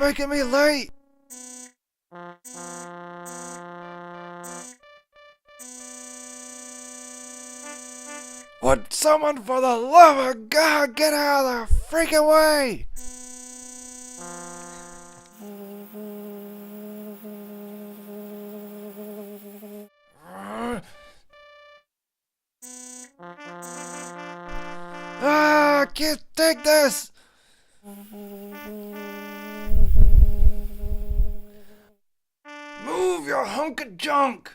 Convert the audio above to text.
making me late! Would someone, for the love of God, get out of the freaking way? I can't take this! Move your hunk of junk!